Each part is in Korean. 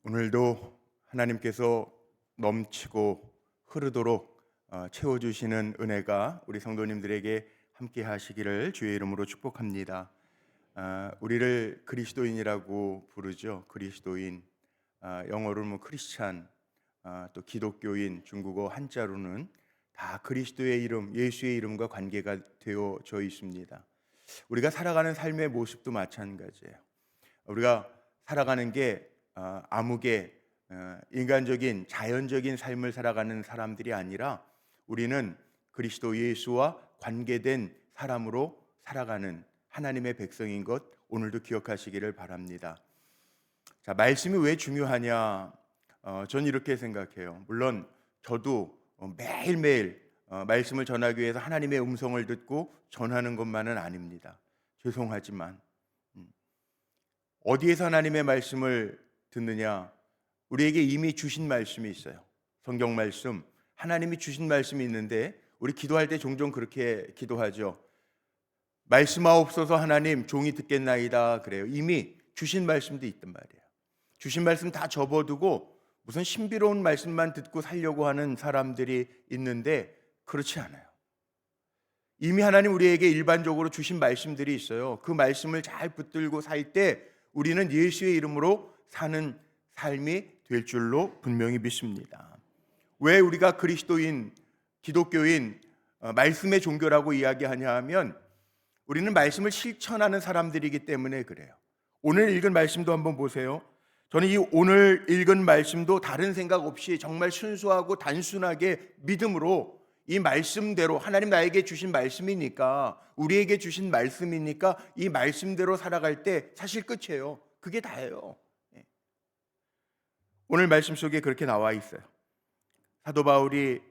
오늘도 하나님께서 넘치고 흐르도록 채워주시는 은혜가 우리 성도님들에게 함께 하시기를 주의 이름으로 축복합니다. 우리를 그리스도인이라고 부르죠. 그리스도인, 영어로는 크리스찬, 또 기독교인, 중국어 한자로는 다 그리스도의 이름, 예수의 이름과 관계가 되어져 있습니다. 우리가 살아가는 삶의 모습도 마찬가지예요. 우리가 살아가는 게 아무개 인간적인 자연적인 삶을 살아가는 사람들이 아니라 우리는 그리스도 예수와 관계된 사람으로 살아가는 하나님의 백성인 것 오늘도 기억하시기를 바랍니다. 자, 말씀이 왜 중요하냐? 저는 이렇게 생각해요. 물론 저도 매일매일 말씀을 전하기 위해서 하나님의 음성을 듣고 전하는 것만은 아닙니다. 죄송하지만 어디에서 하나님의 말씀을 듣느냐? 우리에게 이미 주신 말씀이 있어요. 성경 말씀, 하나님이 주신 말씀이 있는데 우리 기도할 때 종종 그렇게 기도하죠. 말씀하옵소서 하나님, 종이 듣겠나이다 그래요. 이미 주신 말씀도 있단 말이에요. 주신 말씀 다 접어두고 무슨 신비로운 말씀만 듣고 살려고 하는 사람들이 있는데 그렇지 않아요. 이미 하나님 우리에게 일반적으로 주신 말씀들이 있어요. 그 말씀을 잘 붙들고 살 때 우리는 예수의 이름으로 사는 삶이 될 줄로 분명히 믿습니다. 왜 우리가 그리스도인, 기독교인, 말씀의 종교라고 이야기하냐 하면 우리는 말씀을 실천하는 사람들이기 때문에 그래요. 오늘 읽은 말씀도 한번 보세요. 저는 이 오늘 읽은 말씀도 다른 생각 없이 정말 순수하고 단순하게 믿음으로 이 말씀대로 하나님 나에게 주신 말씀이니까 우리에게 주신 말씀이니까 이 말씀대로 살아갈 때 사실 끝이에요. 그게 다예요. 오늘 말씀 속에 그렇게 나와 있어요. 사도 바울이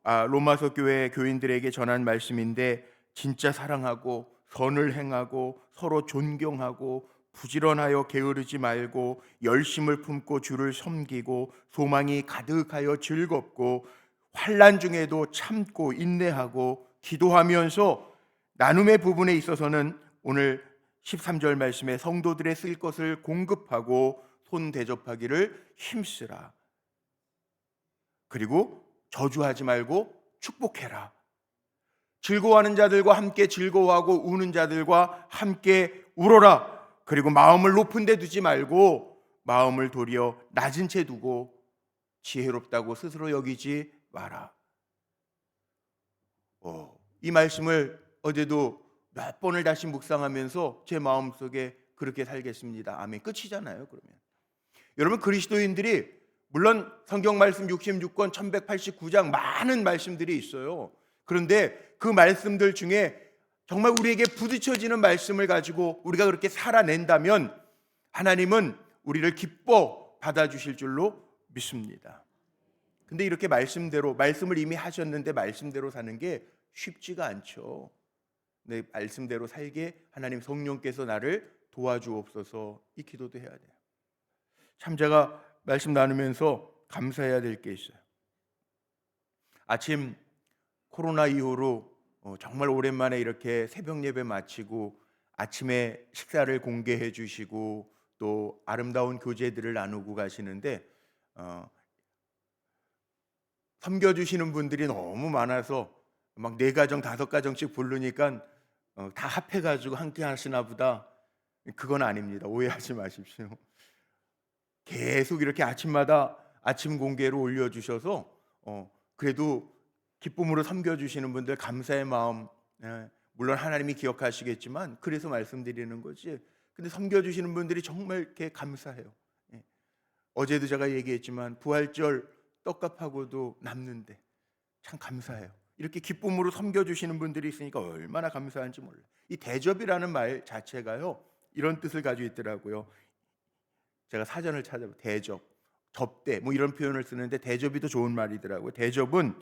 로마서 교회 교인들에게 전한 말씀인데 진짜 사랑하고 선을 행하고 서로 존경하고 부지런하여 게으르지 말고 열심을 품고 주를 섬기고 소망이 가득하여 즐겁고 환난 중에도 참고 인내하고 기도하면서 나눔의 부분에 있어서는 오늘 13절 말씀에 성도들의 쓸 것을 공급하고 손 대접하기를 힘쓰라. 그리고 저주하지 말고 축복해라. 즐거워하는 자들과 함께 즐거워하고 우는 자들과 함께 울어라. 그리고 마음을 높은 데 두지 말고 마음을 도리어 낮은 채 두고 지혜롭다고 스스로 여기지 마라. 이 말씀을 어제도 몇 번을 다시 묵상하면서 제 마음속에 그렇게 살겠습니다. 아멘. 끝이잖아요. 그러면 여러분, 그리스도인들이 물론 성경 말씀 66권 1189장 많은 말씀들이 있어요. 그런데 그 말씀들 중에 정말 우리에게 부딪혀지는 말씀을 가지고 우리가 그렇게 살아낸다면 하나님은 우리를 기뻐 받아주실 줄로 믿습니다. 근데 이렇게 말씀을 이미 하셨는데 말씀대로 사는 게 쉽지가 않죠. 내 말씀대로 살게 하나님 성령께서 나를 도와주옵소서, 이 기도도 해야 돼요. 참 제가 말씀 나누면서 감사해야 될 게 있어요. 아침 코로나 이후로 정말 오랜만에 이렇게 새벽 예배 마치고 아침에 식사를 공개해 주시고 또 아름다운 교제들을 나누고 가시는데 섬겨주시는 분들이 너무 많아서 막 4가정 5가정씩 부르니까 다 합해가지고 함께 하시나 보다. 그건 아닙니다. 오해하지 마십시오. 계속 이렇게 아침마다 아침 공개로 올려주셔서 그래도 기쁨으로 섬겨주시는 분들 감사의 마음, 물론 하나님이 기억하시겠지만 그래서 말씀드리는 거지. 근데 섬겨주시는 분들이 정말 이렇게 감사해요. 어제도 제가 얘기했지만 부활절 떡값하고도 남는데 참 감사해요. 이렇게 기쁨으로 섬겨주시는 분들이 있으니까 얼마나 감사한지 몰라요. 이 대접이라는 말 자체가요 이런 뜻을 가지고 있더라고요. 제가 사전을 찾아보면 대접, 접대 뭐 이런 표현을 쓰는데 대접이 더 좋은 말이더라고요. 대접은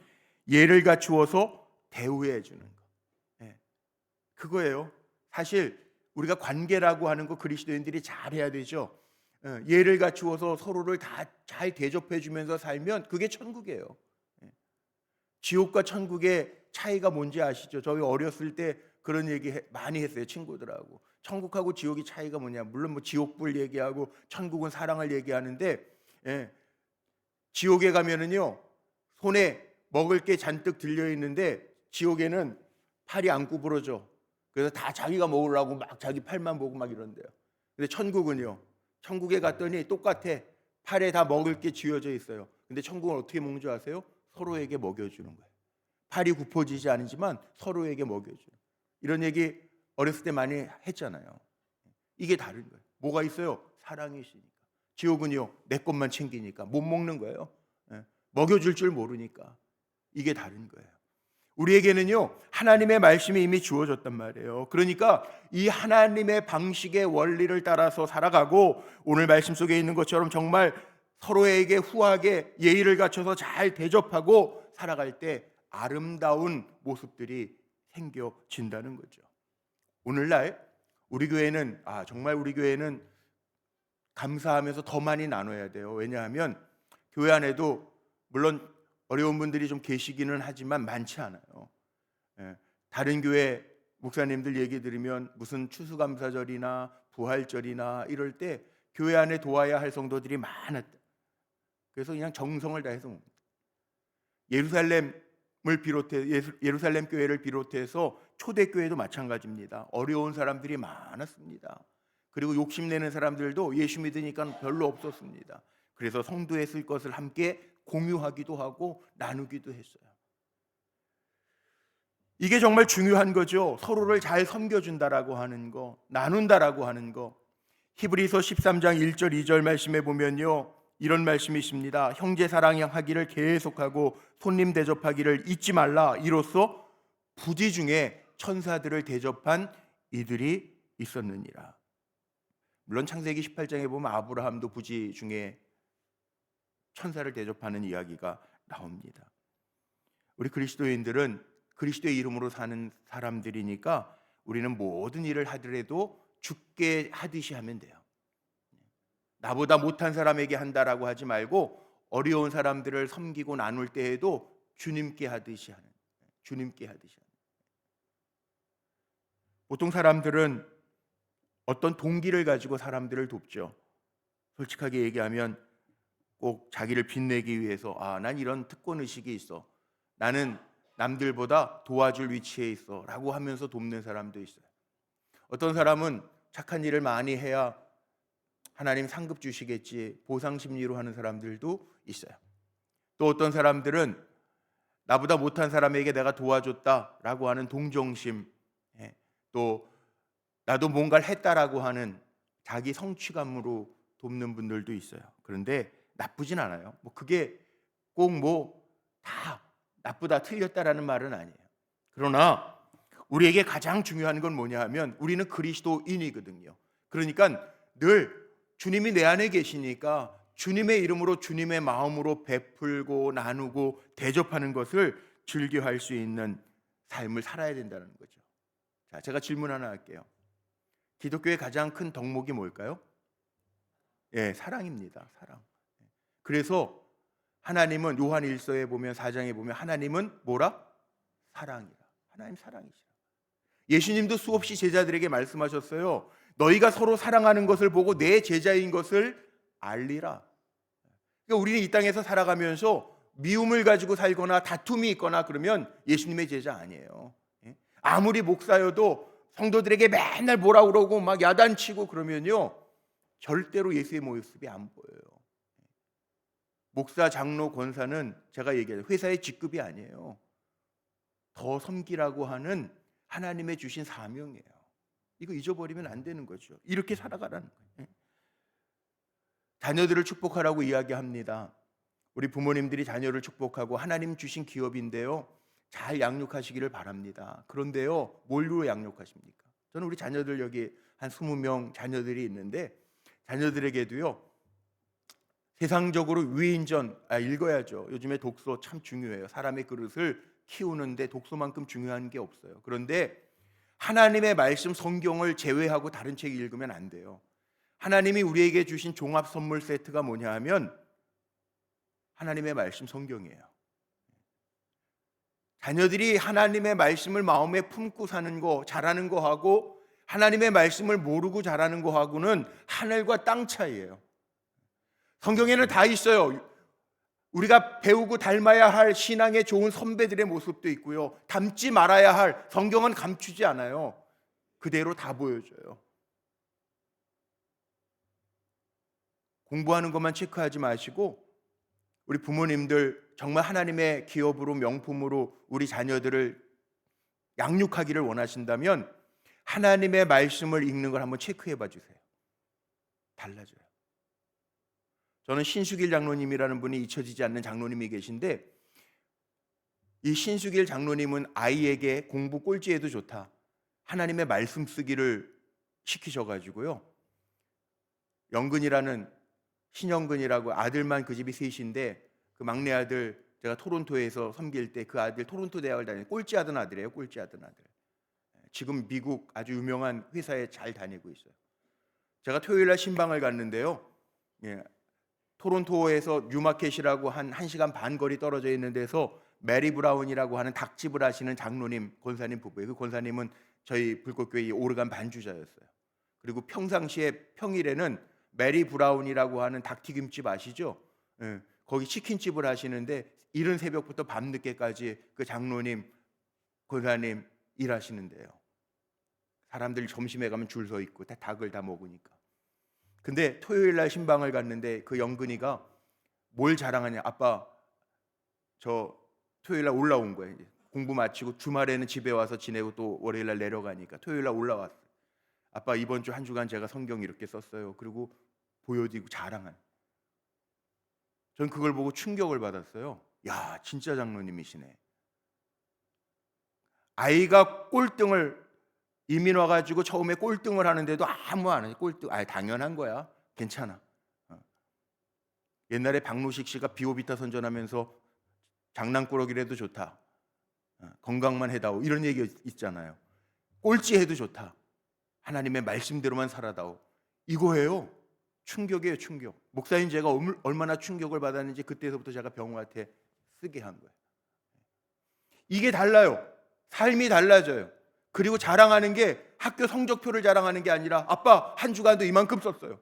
예를 갖추어서 대우해 주는 거. 그거예요. 사실 우리가 관계라고 하는 거 그리스도인들이 잘해야 되죠. 예를 갖추어서 서로를 다 잘 대접해 주면서 살면 그게 천국이에요. 지옥과 천국의 차이가 뭔지 아시죠? 저희 어렸을 때 그런 얘기 많이 했어요, 친구들하고. 천국하고 지옥의 차이가 뭐냐? 물론 뭐 지옥불 얘기하고 천국은 사랑을 얘기하는데, 예, 지옥에 가면은요 손에 먹을 게 잔뜩 들려 있는데 지옥에는 팔이 안 구부러져. 그래서 다 자기가 먹으려고 막 자기 팔만 보고 막 이런대요. 근데 천국은요, 천국에 갔더니 똑같아. 팔에 다 먹을 게 쥐어져 있어요. 근데 천국은 어떻게 먹는 줄 아세요? 서로에게 먹여주는 거예요. 팔이 굽어지지 않지만 서로에게 먹여주는. 이런 얘기 어렸을 때 많이 했잖아요. 이게 다른 거예요. 뭐가 있어요? 사랑이 있으니까. 지옥은요, 내 것만 챙기니까 못 먹는 거예요. 예, 먹여줄 줄 모르니까. 이게 다른 거예요. 우리에게는요 하나님의 말씀이 이미 주어졌단 말이에요. 그러니까 이 하나님의 방식의 원리를 따라서 살아가고, 오늘 말씀 속에 있는 것처럼 정말 서로에게 후하게 예의를 갖춰서 잘 대접하고 살아갈 때 아름다운 모습들이 생겨진다는 거죠. 오늘날 우리 교회는 정말 우리 교회는 감사하면서 더 많이 나눠야 돼요. 왜냐하면 교회 안에도 물론 어려운 분들이 좀 계시기는 하지만 많지 않아요. 예, 다른 교회 목사님들 얘기 들으면 무슨 추수감사절이나 부활절이나 이럴 때 교회 안에 도와야 할 성도들이 많았다. 그래서 그냥 정성을 다해서 옵니다. 예루살렘 교회를 비롯해서 초대교회도 마찬가지입니다. 어려운 사람들이 많았습니다. 그리고 욕심내는 사람들도 예수 믿으니까 별로 없었습니다. 그래서 성도에 쓸 것을 함께 공유하기도 하고 나누기도 했어요. 이게 정말 중요한 거죠. 서로를 잘 섬겨준다라고 하는 거, 나눈다라고 하는 거. 히브리서 13장 1절 2절 말씀에 보면요 이런 말씀이 있습니다. 형제 사랑하기를 계속하고 손님 대접하기를 잊지 말라. 이로써 부지 중에 천사들을 대접한 이들이 있었느니라. 물론 창세기 18장에 보면 아브라함도 부지 중에 천사를 대접하는 이야기가 나옵니다. 우리 그리스도인들은 그리스도의 이름으로 사는 사람들이니까 우리는 모든 일을 하더라도 주께 하듯이 하면 돼요. 나보다 못한 사람에게 한다라고 하지 말고 어려운 사람들을 섬기고 나눌 때에도 주님께 하듯이 하는. 보통 사람들은 어떤 동기를 가지고 사람들을 돕죠. 솔직하게 얘기하면 꼭 자기를 빛내기 위해서 난 이런 특권의식이 있어, 나는 남들보다 도와줄 위치에 있어 라고 하면서 돕는 사람도 있어요. 어떤 사람은 착한 일을 많이 해야 하나님 상급 주시겠지 보상 심리로 하는 사람들도 있어요. 또 어떤 사람들은 나보다 못한 사람에게 내가 도와줬다라고 하는 동정심, 또 나도 뭔가를 했다라고 하는 자기 성취감으로 돕는 분들도 있어요. 그런데 나쁘진 않아요. 그게 꼭 다 나쁘다 틀렸다라는 말은 아니에요. 그러나 우리에게 가장 중요한 건 뭐냐 하면 우리는 그리스도인이거든요. 그러니까 늘 주님이 내 안에 계시니까 주님의 이름으로 주님의 마음으로 베풀고 나누고 대접하는 것을 즐겨할 수 있는 삶을 살아야 된다는 거죠. 자, 제가 질문 하나 할게요. 기독교의 가장 큰 덕목이 뭘까요? 사랑입니다. 사랑. 그래서 하나님은 요한 1서에 보면 4장에 보면 하나님은 뭐라? 사랑이라. 하나님 사랑이시라. 예수님도 수없이 제자들에게 말씀하셨어요. 너희가 서로 사랑하는 것을 보고 내 제자인 것을 알리라. 그러니까 우리는 이 땅에서 살아가면서 미움을 가지고 살거나 다툼이 있거나 그러면 예수님의 제자 아니에요. 아무리 목사여도 성도들에게 맨날 뭐라 그러고 막 야단치고 그러면요 절대로 예수의 모습이 안 보여요. 목사, 장로, 권사는 제가 얘기해요. 회사의 직급이 아니에요. 더 섬기라고 하는 하나님의 주신 사명이에요. 이거 잊어버리면 안 되는 거죠. 이렇게 살아가라는 거예요. 자녀들을 축복하라고 이야기합니다. 우리 부모님들이 자녀를 축복하고 하나님 주신 기업인데요. 잘 양육하시기를 바랍니다. 그런데요, 뭘로 양육하십니까? 저는 우리 자녀들 여기 한 20명 자녀들이 있는데 자녀들에게도요. 세상적으로 위인전 읽어야죠. 요즘에 독서 참 중요해요. 사람의 그릇을 키우는데 독서만큼 중요한 게 없어요. 그런데 하나님의 말씀 성경을 제외하고 다른 책 읽으면 안 돼요. 하나님이 우리에게 주신 종합 선물 세트가 뭐냐 하면 하나님의 말씀 성경이에요. 자녀들이 하나님의 말씀을 마음에 품고 사는 거, 잘하는 거 하고 하나님의 말씀을 모르고 자라는 거하고는 하늘과 땅 차이예요. 성경에는 다 있어요. 우리가 배우고 닮아야 할 신앙의 좋은 선배들의 모습도 있고요. 닮지 말아야 할, 성경은 감추지 않아요. 그대로 다 보여줘요. 공부하는 것만 체크하지 마시고 우리 부모님들 정말 하나님의 기업으로, 명품으로 우리 자녀들을 양육하기를 원하신다면 하나님의 말씀을 읽는 걸 한번 체크해 봐 주세요. 달라져요. 저는 신수길 장로님이라는 분이 잊혀지지 않는 장로님이 계신데, 이 신수길 장로님은 아이에게 공부 꼴찌해도 좋다, 하나님의 말씀 쓰기를 시키셔가지고요, 영근이라는, 신영근이라고 아들만 그 집이 셋인데, 그 막내 아들, 제가 토론토에서 섬길 때 그 아들 토론토 대학을 다니는 꼴찌하던 아들이에요. 꼴찌하던 아들. 지금 미국 아주 유명한 회사에 잘 다니고 있어요. 제가 토요일 날 신방을 갔는데요, 토론토에서 뉴마켓이라고 한 1시간 반 거리 떨어져 있는 데서 메리 브라운이라고 하는 닭집을 하시는 장로님, 권사님 부부예요. 그 권사님은 저희 불꽃교회 오르간 반주자였어요. 그리고 평상시에, 평일에는 메리 브라운이라고 하는 닭튀김집 아시죠? 거기 치킨집을 하시는데 이른 새벽부터 밤늦게까지 그 장로님, 권사님 일하시는데요. 사람들이 점심에 가면 줄 서 있고 다 닭을 다 먹으니까. 근데 토요일 날 신방을 갔는데 그 영근이가 뭘 자랑하냐, 아빠 저 토요일 날 올라온 거예요. 이제 공부 마치고 주말에는 집에 와서 지내고 또 월요일 날 내려가니까 토요일 날 올라왔어요. 아빠 이번 주 한 주간 제가 성경 이렇게 썼어요. 그리고 보여드리고 자랑한. 전 그걸 보고 충격을 받았어요. 야, 진짜 장로님이시네. 아이가 꼴등을, 이민 와가지고 처음에 꼴등을 하는데도 아무 안 해. 꼴등, 당연한 거야. 괜찮아. 옛날에 박노식 씨가 비오비타 선전하면서 장난꾸러기라도 좋다, 건강만 해다오, 이런 얘기 있잖아요. 꼴찌해도 좋다, 하나님의 말씀대로만 살아다오, 이거예요. 충격이에요, 충격. 목사님 제가 얼마나 충격을 받았는지 그때서부터 제가 병우한테 쓰게 한 거예요. 이게 달라요. 삶이 달라져요. 그리고 자랑하는 게 학교 성적표를 자랑하는 게 아니라 아빠 한 주간도 이만큼 썼어요.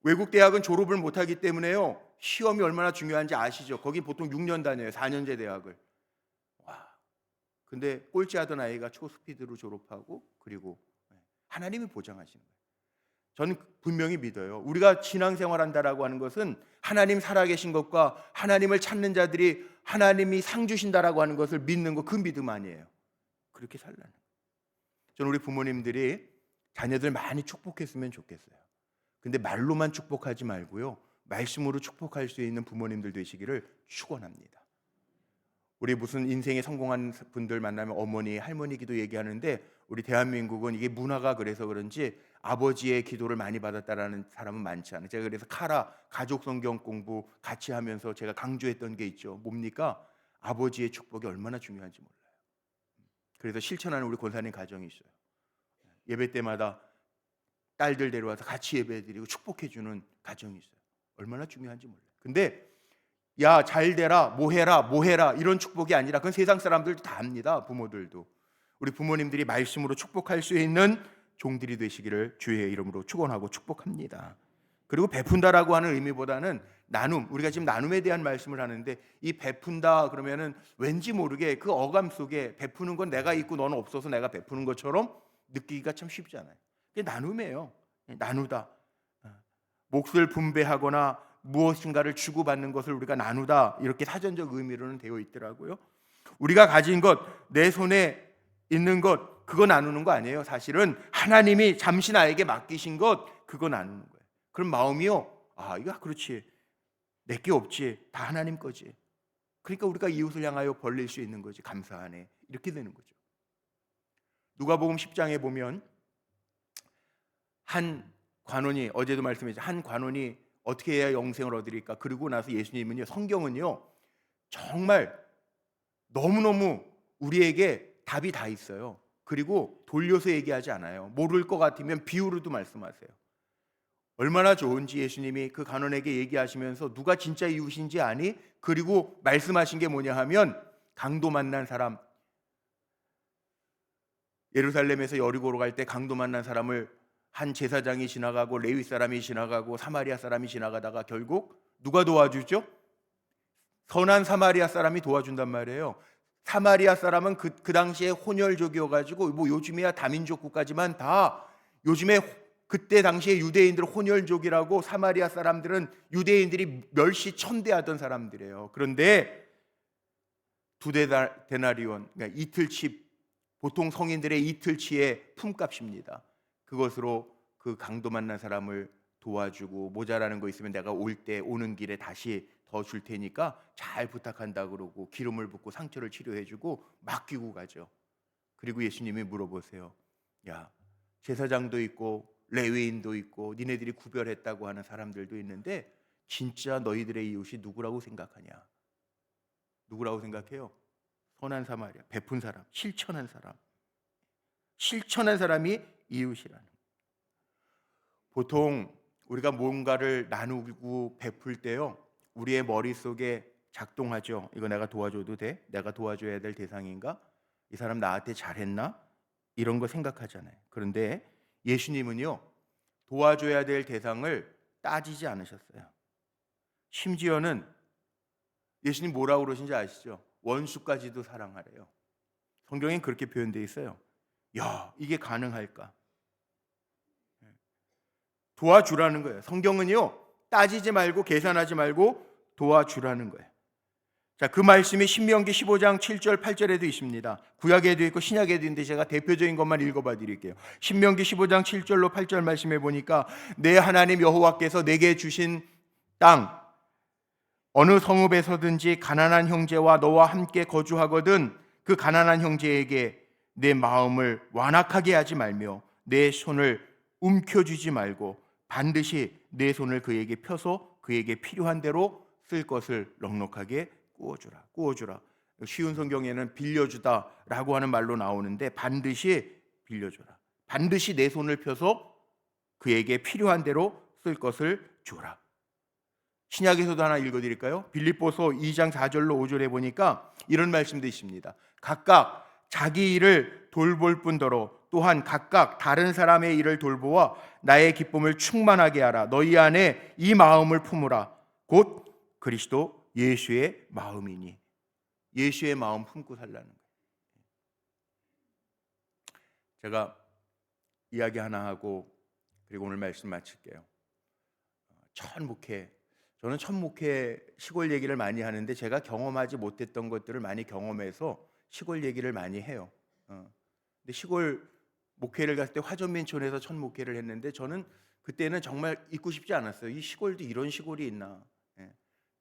외국 대학은 졸업을 못하기 때문에요, 시험이 얼마나 중요한지 아시죠? 거기 보통 6년 다녀요, 4년제 대학을. 와, 근데 꼴찌하던 아이가 초스피드로 졸업하고, 그리고 하나님이 보장하시는 거예요. 저는 분명히 믿어요. 우리가 신앙생활한다라고 하는 것은 하나님 살아계신 것과 하나님을 찾는 자들이 하나님이 상 주신다라고 하는 것을 믿는 것, 그 믿음 아니에요. 그렇게 살라는 거예요. 저는 우리 부모님들이 자녀들 많이 축복했으면 좋겠어요. 근데 말로만 축복하지 말고요, 말씀으로 축복할 수 있는 부모님들 되시기를 축원합니다. 우리 무슨 인생에 성공한 분들 만나면 어머니, 할머니 기도 얘기하는데, 우리 대한민국은 이게 문화가 그래서 그런지 아버지의 기도를 많이 받았다라는 사람은 많지 않아요. 제가 그래서 카라 가족 성경 공부 같이 하면서 제가 강조했던 게 있죠. 뭡니까? 아버지의 축복이 얼마나 중요한지 몰라요. 그래서 실천하는 우리 권사님 가정이 있어요. 예배 때마다 딸들 데려와서 같이 예배드리고 축복해주는 가정이 있어요. 얼마나 중요한지 몰라요. 근데 야, 잘 되라, 뭐 해라 이런 축복이 아니라, 그건 세상 사람들도 다 합니다. 부모들도. 우리 부모님들이 말씀으로 축복할 수 있는 종들이 되시기를 주의 이름으로 축원하고 축복합니다. 그리고 베푼다라고 하는 의미보다는 나눔, 우리가 지금 나눔에 대한 말씀을 하는데, 이 베푼다 그러면은 왠지 모르게 그 어감 속에 베푸는 건 내가 있고 너는 없어서 내가 베푸는 것처럼 느끼기가 참 쉽지 않아요. 그게 나눔이에요. 나누다. 몫을 분배하거나 무엇인가를 주고받는 것을 우리가 나누다, 이렇게 사전적 의미로는 되어 있더라고요. 우리가 가진 것, 내 손에 있는 것, 그거 나누는 거 아니에요. 사실은 하나님이 잠시 나에게 맡기신 것, 그거 나누는 거예요. 그럼 마음이요, 이거 그렇지, 내게 없지, 다 하나님 거지. 그러니까 우리가 이웃을 향하여 벌릴 수 있는 거지. 감사하네, 이렇게 되는 거죠. 누가복음 10장에 보면 한 관원이, 어제도 말씀했죠, 한 관원이 어떻게 해야 영생을 얻으리까? 그러고 나서 예수님은요, 성경은요 정말 너무너무 우리에게 답이 다 있어요. 그리고 돌려서 얘기하지 않아요. 모를 것 같으면 비유로도 말씀하세요. 얼마나 좋은지 예수님이 그 간원에게 얘기하시면서 누가 진짜 이웃인지 아니? 그리고 말씀하신 게 뭐냐 하면, 강도 만난 사람, 예루살렘에서 여리고로 갈 때 강도 만난 사람을 한 제사장이 지나가고 레위 사람이 지나가고 사마리아 사람이 지나가다가 결국 누가 도와주죠? 선한 사마리아 사람이 도와준단 말이에요. 사마리아 사람은 그 당시에 혼혈족이어가지고 뭐 요즘이야 다민족 국가지만 다 요즘에 그때 당시에 유대인들 혼혈족이라고 사마리아 사람들은 유대인들이 멸시천대하던 사람들이에요. 그런데 두 데나리온, 그러니까 이틀치, 보통 성인들의 이틀치의 품값입니다. 그것으로 그 강도 만난 사람을 도와주고 모자라는 거 있으면 내가 오는 길에 다시 더 줄 테니까 잘 부탁한다 그러고 기름을 붓고 상처를 치료해주고 맡기고 가죠. 그리고 예수님이 물어보세요. 야, 제사장도 있고 레위인도 있고 니네들이 구별했다고 하는 사람들도 있는데 진짜 너희들의 이웃이 누구라고 생각하냐? 누구라고 생각해요? 선한 사마리아, 베푼 사람, 실천한 사람. 실천한 사람이 이웃이라는. 보통 우리가 뭔가를 나누고 베풀 때요, 우리의 머릿속에 작동하죠. 이거 내가 도와줘도 돼? 내가 도와줘야 될 대상인가? 이 사람 나한테 잘했나? 이런 거 생각하잖아요. 그런데 예수님은요, 도와줘야 될 대상을 따지지 않으셨어요. 심지어는 예수님 뭐라고 그러신지 아시죠? 원수까지도 사랑하래요. 성경엔 그렇게 표현되어 있어요. 야, 이게 가능할까? 도와주라는 거예요. 성경은요, 따지지 말고 계산하지 말고 도와주라는 거예요. 자, 그 말씀이 신명기 15장 7절 8절에도 있습니다. 구약에도 있고 신약에도 있는데 제가 대표적인 것만 읽어봐 드릴게요. 신명기 15장 7절로 8절 말씀해 보니까 내 하나님 여호와께서 내게 주신 땅 어느 성읍에서든지 가난한 형제와 너와 함께 거주하거든 그 가난한 형제에게 내 마음을 완악하게 하지 말며 내 손을 움켜쥐지 말고 반드시 내 손을 그에게 펴서 그에게 필요한 대로 쓸 것을 넉넉하게 꾸어주라. 쉬운 성경에는 빌려주다라고 하는 말로 나오는데 반드시 빌려주라. 반드시 내 손을 펴서 그에게 필요한 대로 쓸 것을 주라. 신약에서도 하나 읽어드릴까요? 빌립보서 2장 4절로 5절에 보니까 이런 말씀도 있습니다. 각각 자기 일을 돌볼 뿐더러 또한 각각 다른 사람의 일을 돌보아 나의 기쁨을 충만하게 하라. 너희 안에 이 마음을 품으라. 곧 그리스도 예수의 마음이니. 예수의 마음 품고 살라는 거예요. 제가 이야기 하나 하고 그리고 오늘 말씀 마칠게요. 첫 목회, 저는 첫 목회 시골 얘기를 많이 하는데 제가 경험하지 못했던 것들을 많이 경험해서 시골 얘기를 많이 해요. 근데 시골 목회를 갔을 때 화전민촌에서 첫 목회를 했는데 저는 그때는 정말 있고 싶지 않았어요. 이 시골도 이런 시골이 있나.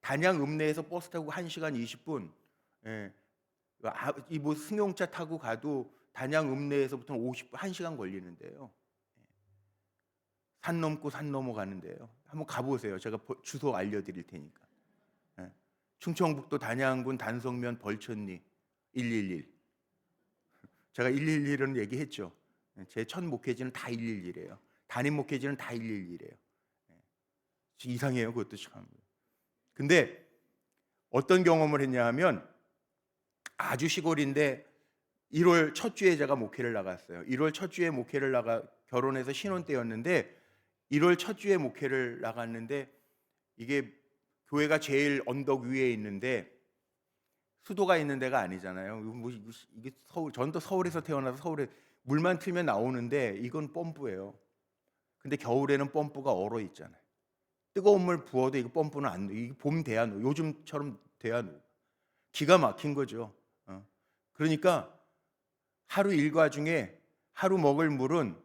단양 읍내에서 버스 타고 1시간 20분, 이 뭐 승용차 타고 가도 단양 읍내에서부터 1시간 걸리는데요. 산 넘고 산 넘어가는데요. 한번 가보세요. 제가 주소 알려드릴 테니까. 충청북도 단양군 단성면 벌천리 111. 제가 111은 얘기했죠. 제 첫 목회지는 다 111이에요. 담임 목회지는 다 111이에요. 이상해요, 그것도 참. 근데 어떤 경험을 했냐 하면 아주 시골인데 1월 첫 주에 제가 목회를 나갔어요. 1월 첫 주에 목회를 결혼해서 신혼 때였는데 1월 첫 주에 목회를 나갔는데 이게 교회가 제일 언덕 위에 있는데 수도가 있는 데가 아니잖아요. 이게 서울, 전도 서울에서 태어나서 서울에 물만 틀면 나오는데 이건 펌프예요. 근데 겨울에는 펌프가 얼어 있잖아요. 뜨거운 물 부어도 이거 펌프는 안 돼. 이게 봄 돼야 녹. 요즘처럼 돼야 녹. 기가 막힌 거죠. 그러니까 하루 일과 중에 하루 먹을 물은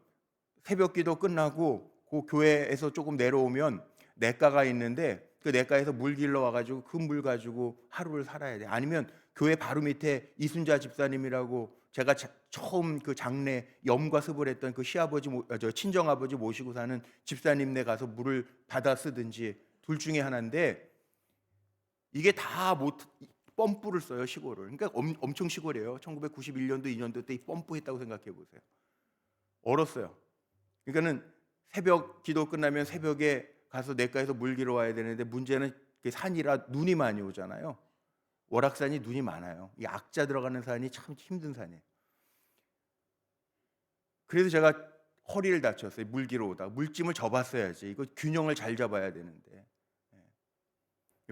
새벽 기도 끝나고 그 교회에서 조금 내려오면 냇가가 있는데 그 냇가에서 물 길러 와가지고 그 물 가지고 하루를 살아야 돼. 아니면 교회 바로 밑에 이순자 집사님이라고 제가 처음 그 장례 염과 습을 했던 그 시아버지, 친정아버지 모시고 사는 집사님네 가서 물을 받아 쓰든지 둘 중에 하나인데 이게 다 펌프를 써요, 시골을. 그러니까 엄청 시골이에요. 1991년도 2년도 때 이 펌프 했다고 생각해 보세요. 얼었어요. 그러니까는 새벽 기도 끝나면 새벽에 가서 냇가에서 물 길어 와야 되는데 문제는 산이라 눈이 많이 오잖아요. 월악산이 눈이 많아요. 이 악자 들어가는 산이 참 힘든 산이에요. 그래서 제가 허리를 다쳤어요. 물기로 오다가. 물짐을 접었어야지. 이거 균형을 잘 잡아야 되는데.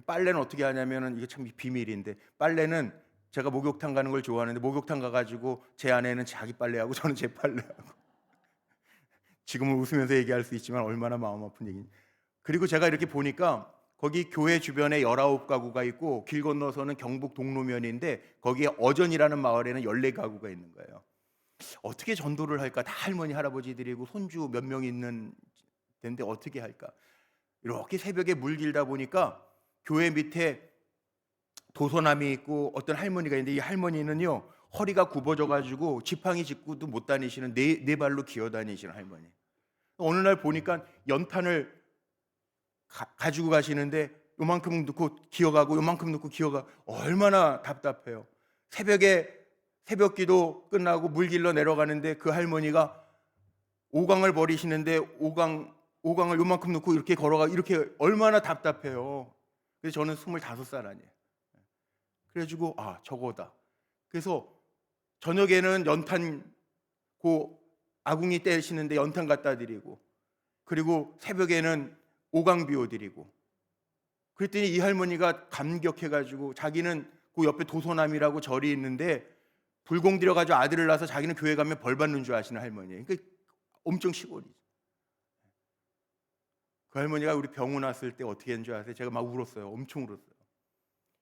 빨래는 어떻게 하냐면은, 이게 참 비밀인데, 빨래는 제가 목욕탕 가는 걸 좋아하는데 목욕탕 가가지고 제 아내는 자기 빨래하고 저는 제 빨래하고. 지금은 웃으면서 얘기할 수 있지만 얼마나 마음 아픈 얘기인지. 그리고 제가 이렇게 보니까 거기 교회 주변에 19가구가 있고 길 건너서는 경북 동로면인데 거기에 어전이라는 마을에는 14가구가 있는 거예요. 어떻게 전도를 할까? 다 할머니 할아버지들이고 손주 몇 명 있는 데인데 어떻게 할까? 이렇게 새벽에 물 길다 보니까 교회 밑에 도소남이 있고 어떤 할머니가 있는데, 이 할머니는요 허리가 굽어져 가지고 지팡이 짚고도 못 다니시는 네 발로 기어 다니시는 할머니. 어느 날 보니까 연탄을 가지고 가시는데 요만큼 넣고 기어가고 요만큼 넣고 기어가. 얼마나 답답해요. 새벽에 새벽기도 끝나고 물 길러 내려가는데 그 할머니가 오강을 버리시는데 오강을 요만큼 넣고 이렇게 걸어가. 이렇게 얼마나 답답해요. 그래서 저는 25살 아니에요. 그래가지고 저거다. 그래서 저녁에는 연탄 아궁이 떼시는데 연탄 갖다 드리고, 그리고 새벽에는 오강 비워 드리고. 그랬더니 이 할머니가 감격해가지고 자기는 그 옆에 도소남이라고 절이 있는데 불공 들여가지고 아들을 낳아서 자기는 교회 가면 벌 받는 줄 아시는 할머니예요. 그러니까 엄청 시골이죠. 그 할머니가 우리 병원 왔을 때 어떻게 했는 줄 아세요? 제가 막 울었어요. 엄청 울었어요.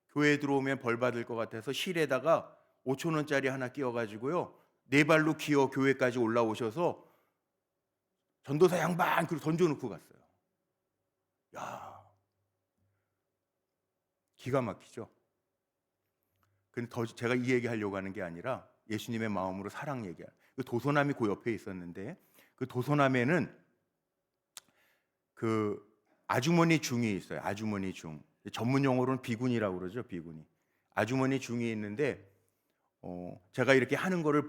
교회에 들어오면 벌 받을 것 같아서 실에다가 5,000원짜리 하나 끼워가지고요 4발로 기어 교회까지 올라오셔서 전도사 양반 그리고 던져놓고 갔어요. 야, 기가 막히죠. 근데 제가 이 얘기 하려고 하는 게 아니라 예수님의 마음으로 사랑 얘기야. 그 도소남이 그 옆에 있었는데 그 도소남에는 그 아주머니 중이 있어요. 아주머니 중. 전문 용어로는 비군이라고 그러죠. 비군이. 아주머니 중이 있는데 제가 이렇게 하는 거를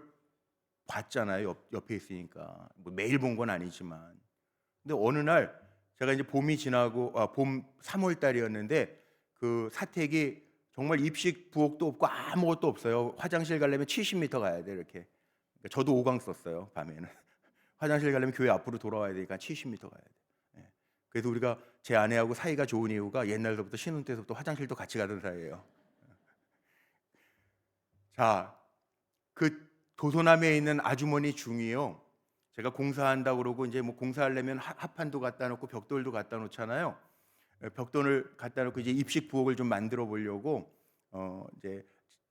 봤잖아요. 옆에 있으니까. 뭐 매일 본 건 아니지만. 근데 어느 날 제가 이제 봄이 지나고 봄 3월 달이었는데 그 사택이 정말 입식 부엌도 없고 아무것도 없어요. 화장실 가려면 70m 가야 돼 이렇게. 그러니까 저도 5강 썼어요 밤에는. 화장실 가려면 교회 앞으로 돌아와야 되니까 70m 가야 돼. 예. 그래서 우리가 제 아내하고 사이가 좋은 이유가 옛날부터 신혼 때부터 화장실도 같이 가던 사이예요. 자, 그 도소남에 있는 아주머니 중이요. 제가 공사한다고 그러고 이제 뭐 공사하려면 합판도 갖다 놓고 벽돌도 갖다 놓잖아요. 벽돌을 갖다 놓고 이제 입식 부엌을 좀 만들어 보려고 이제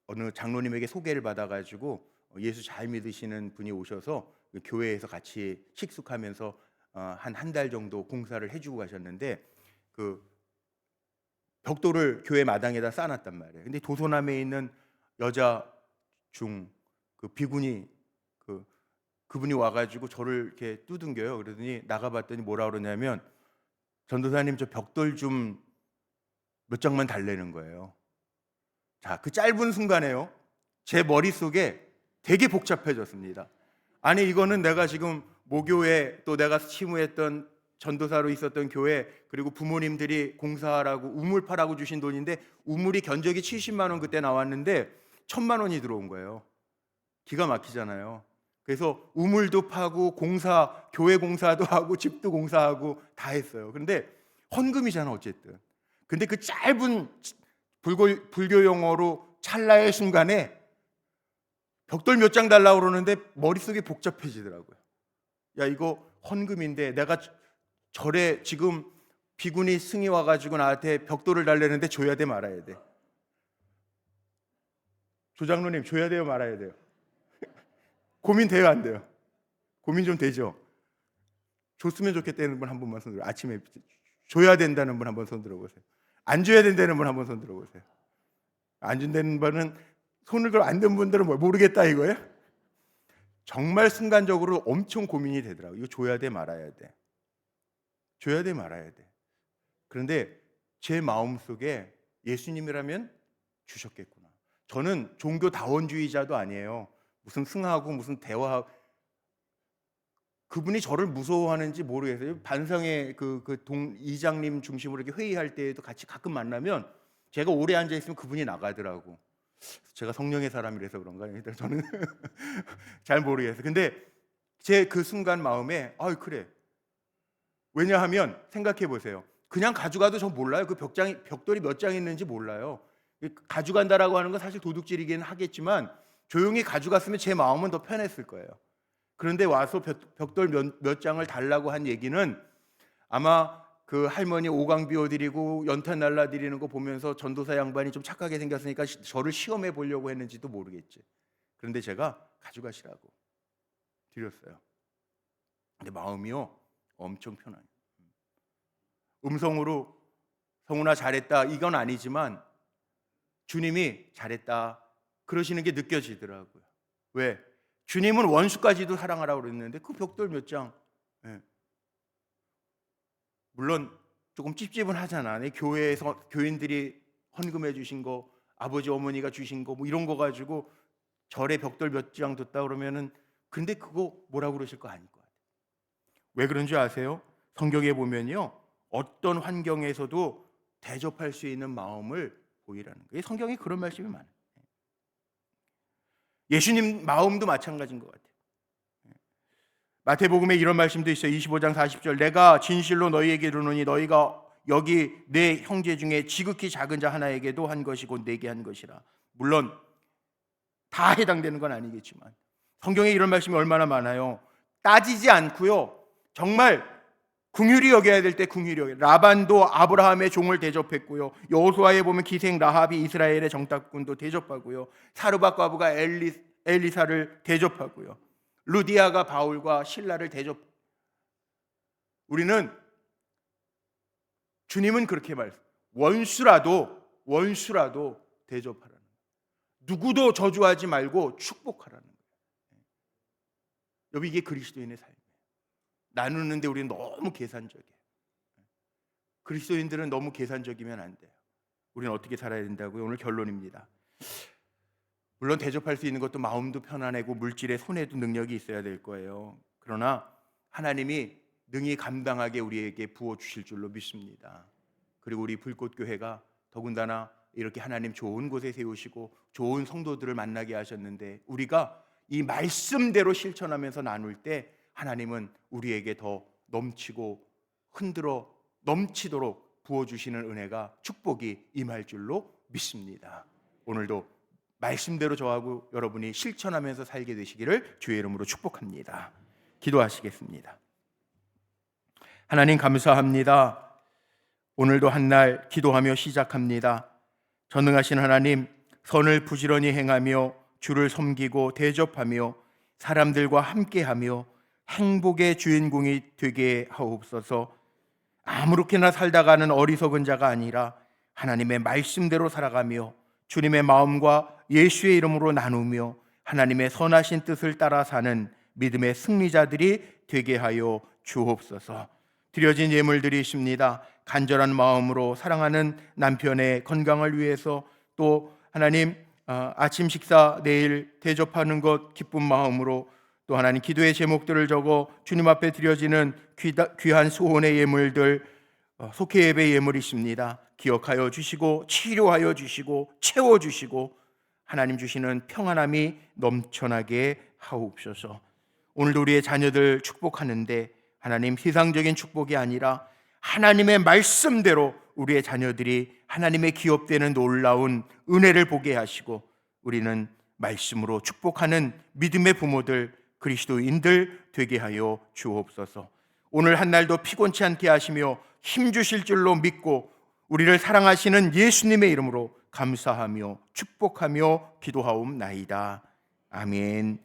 어느 장로님에게 소개를 받아가지고 예수 잘 믿으시는 분이 오셔서 그 교회에서 같이 식숙하면서 한 달 정도 공사를 해주고 가셨는데 그 벽돌을 교회 마당에다 쌓아놨단 말이에요. 근데 도소남에 있는 여자 중 그 비군이 그분이 와가지고 저를 이렇게 두둥겨요. 그러더니 나가봤더니 뭐라 그러냐면 전도사님 저 벽돌 좀 몇 장만 달래는 거예요. 자, 그 짧은 순간에요 제 머릿속에 되게 복잡해졌습니다. 아니 이거는 내가 지금 모교회 또 내가 치무했던 전도사로 있었던 교회 그리고 부모님들이 공사하라고 우물 파라고 주신 돈인데 우물이 견적이 70만 원 그때 나왔는데 1,000만 원이 들어온 거예요. 기가 막히잖아요. 그래서 우물도 파고 교회 공사도 하고 집도 공사하고 다 했어요. 그런데 헌금이잖아 어쨌든. 근데 그 짧은 불교 용어로 찰나의 순간에 벽돌 몇 장 달라고 그러는데 머릿속이 복잡해지더라고요. 야 이거 헌금인데 내가 절에 지금 비군이 승이 와가지고 나한테 벽돌을 달래는데 줘야 돼 말아야 돼? 조장로님 줘야 돼요 말아야 돼요? 고민돼요 안 돼요? 고민 좀 되죠? 줬으면 좋겠다는 분 한 번만 손 들어. 아침에 줘야 된다는 분 한 번 손 들어보세요. 안 줘야 된다는 분 한 번 손 들어보세요. 안 준다는 분은 손을 들어 안 든 분들은 뭐 모르겠다 이거예요? 정말 순간적으로 엄청 고민이 되더라고요. 이거 줘야 돼 말아야 돼? 줘야 돼 말아야 돼? 그런데 제 마음속에 예수님이라면 주셨겠구나. 저는 종교다원주의자도 아니에요. 무슨 승하고 무슨 대화하고 그분이 저를 무서워하는지 모르겠어요. 반성의 이장님 중심으로 이렇게 회의할 때에도 같이 가끔 만나면 제가 오래 앉아 있으면 그분이 나가더라고. 제가 성령의 사람이라서 그런가? 저는 잘 모르겠어요. 근데 제 그 순간 마음에 그래. 왜냐하면 생각해 보세요. 그냥 가져가도 저 몰라요. 그 벽돌이 몇 장 있는지 몰라요. 가져간다라고 하는 건 사실 도둑질이긴 하겠지만 조용히 가져갔으면 제 마음은 더 편했을 거예요. 그런데 와서 벽돌 몇 장을 달라고 한 얘기는 아마 그 할머니 오강비호 드리고 연탄 날라드리는 거 보면서 전도사 양반이 좀 착하게 생겼으니까 저를 시험해 보려고 했는지도 모르겠지. 그런데 제가 가져가시라고 드렸어요. 근데 마음이요 엄청 편해요. 음성으로 성훈아 잘했다 이건 아니지만 주님이 잘했다 그러시는 게 느껴지더라고요. 왜? 주님은 원수까지도 사랑하라고 그랬는데 그 벽돌 몇 장, 물론 조금 찝찝은 하잖아. 내 교회에서 교인들이 헌금해 주신 거, 아버지 어머니가 주신 거 뭐 이런 거 가지고 절에 벽돌 몇 장 뒀다 그러면은 근데 그거 뭐라고 그러실 거 아닐 것 같아요. 왜 그런 줄 아세요? 성경에 보면요 어떤 환경에서도 대접할 수 있는 마음을 보이라는 거예요. 성경에 그런 말씀이 많아요. 예수님 마음도 마찬가지인 것 같아요. 마태복음에 이런 말씀도 있어요. 25장 40절 내가 진실로 너희에게 이르노니 너희가 여기 내 형제 중에 지극히 작은 자 하나에게도 한 것이고 내게 한 것이라. 물론 다 해당되는 건 아니겠지만 성경에 이런 말씀이 얼마나 많아요. 따지지 않고요 정말 긍휼히 여겨야 될 때 긍휼히 여겨. 라반도 아브라함의 종을 대접했고요. 여호수아에 보면 기생 라합이 이스라엘의 정탐꾼도 대접하고요. 사르밧 과부가 엘리사를 대접하고요. 루디아가 바울과 실라를 대접. 우리는 주님은 그렇게 말씀. 원수라도 대접하라는 거예요. 누구도 저주하지 말고 축복하라는 거예요. 여기 이게 그리스도인의 삶이에요. 나누는데 우리는 너무 계산적이에요. 그리스도인들은 너무 계산적이면 안 돼요. 우리는 어떻게 살아야 된다고요? 오늘 결론입니다. 물론 대접할 수 있는 것도 마음도 편안하고 물질의 손에도 능력이 있어야 될 거예요. 그러나 하나님이 능히 감당하게 우리에게 부어주실 줄로 믿습니다. 그리고 우리 불꽃교회가 더군다나 이렇게 하나님 좋은 곳에 세우시고 좋은 성도들을 만나게 하셨는데 우리가 이 말씀대로 실천하면서 나눌 때 하나님은 우리에게 더 넘치고 흔들어 넘치도록 부어주시는 은혜가 축복이 임할 줄로 믿습니다. 오늘도 말씀대로 저하고 여러분이 실천하면서 살게 되시기를 주의 이름으로 축복합니다. 기도하시겠습니다. 하나님 감사합니다. 오늘도 한날 기도하며 시작합니다. 전능하신 하나님, 선을 부지런히 행하며 주를 섬기고 대접하며 사람들과 함께하며 행복의 주인공이 되게 하옵소서. 아무렇게나 살다가는 어리석은 자가 아니라 하나님의 말씀대로 살아가며 주님의 마음과 예수의 이름으로 나누며 하나님의 선하신 뜻을 따라 사는 믿음의 승리자들이 되게 하여 주옵소서. 드려진 예물들이십니다. 간절한 마음으로 사랑하는 남편의 건강을 위해서 또 하나님 아침 식사 내일 대접하는 것 기쁜 마음으로 또 하나님 기도의 제목들을 적어 주님 앞에 드려지는 귀한 수혼의 예물들 속회 예배 예물이십니다. 기억하여 주시고 치료하여 주시고 채워주시고 하나님 주시는 평안함이 넘쳐나게 하옵소서. 오늘도 우리의 자녀들 축복하는데 하나님 세상적인 축복이 아니라 하나님의 말씀대로 우리의 자녀들이 하나님의 기업되는 놀라운 은혜를 보게 하시고 우리는 말씀으로 축복하는 믿음의 부모들 그리스도인들 되게 하여 주옵소서. 오늘 한날도 피곤치 않게 하시며 힘주실 줄로 믿고 우리를 사랑하시는 예수님의 이름으로 감사하며 축복하며 기도하옵나이다. 아멘.